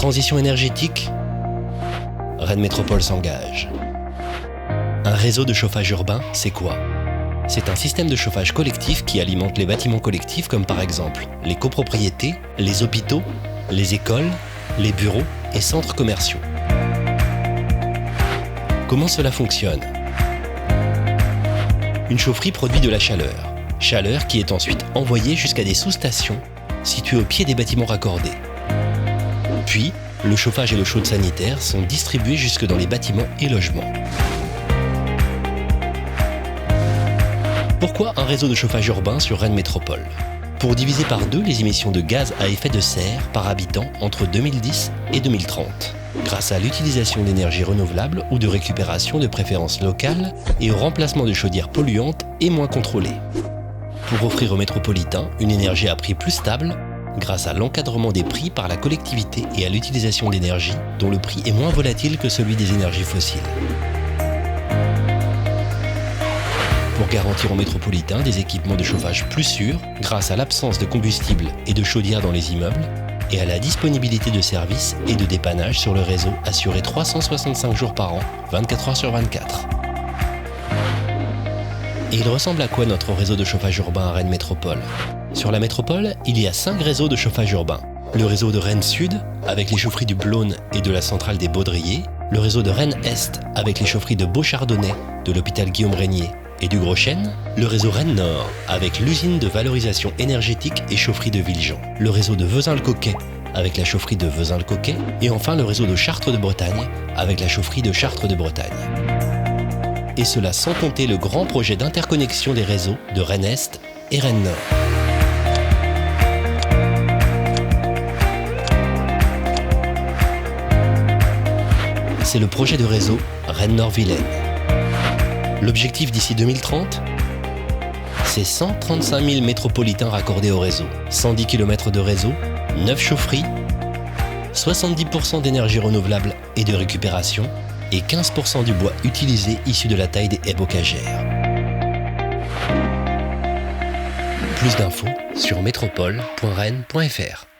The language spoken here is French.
transition énergétique, Rennes Métropole s'engage. Un réseau de chauffage urbain, c'est quoi ? C'est un système de chauffage collectif qui alimente les bâtiments collectifs comme par exemple les copropriétés, les hôpitaux, les écoles, les bureaux et centres commerciaux. Comment cela fonctionne ? Une chaufferie produit de la chaleur qui est ensuite envoyée jusqu'à des sous-stations situées au pied des bâtiments raccordés. Puis, le chauffage et l'eau chaude sanitaire sont distribués jusque dans les bâtiments et logements. Pourquoi un réseau de chauffage urbain sur Rennes Métropole ? Pour diviser par 2 les émissions de gaz à effet de serre par habitant entre 2010 et 2030, grâce à l'utilisation d'énergies renouvelables ou de récupération de préférences locales et au remplacement de chaudières polluantes et moins contrôlées. Pour offrir aux métropolitains une énergie à prix plus stable, grâce à l'encadrement des prix par la collectivité et à l'utilisation d'énergie dont le prix est moins volatile que celui des énergies fossiles. Pour garantir aux métropolitains des équipements de chauffage plus sûrs grâce à l'absence de combustible et de chaudières dans les immeubles et à la disponibilité de services et de dépannage sur le réseau assuré 365 jours par an, 24 heures sur 24. Et il ressemble à quoi notre réseau de chauffage urbain à Rennes Métropole ? Sur la métropole, il y a 5 réseaux de chauffage urbain. Le réseau de Rennes Sud, avec les chaufferies du Blône et de la centrale des Baudriers. Le réseau de Rennes Est, avec les chaufferies de Beauchardonnay, de l'hôpital Guillaume-Régnier et du Gros Chêne. Le réseau Rennes Nord, avec l'usine de valorisation énergétique et chaufferie de Villejean. Le réseau de Vezin-le-Coquet, avec la chaufferie de Vezin-le-Coquet. Et enfin le réseau de Chartres de Bretagne, avec la chaufferie de Chartres de Bretagne. Et cela sans compter le grand projet d'interconnexion des réseaux de Rennes Est et Rennes Nord. C'est le projet de réseau Rennes Nord-Vilaine. L'objectif d'ici 2030, c'est 135 000 métropolitains raccordés au réseau, 110 km de réseau, 9 chaufferies, 70% d'énergie renouvelable et de récupération et 15% du bois utilisé issu de la taille des haies bocagères. Plus d'infos sur métropole.rennes.fr.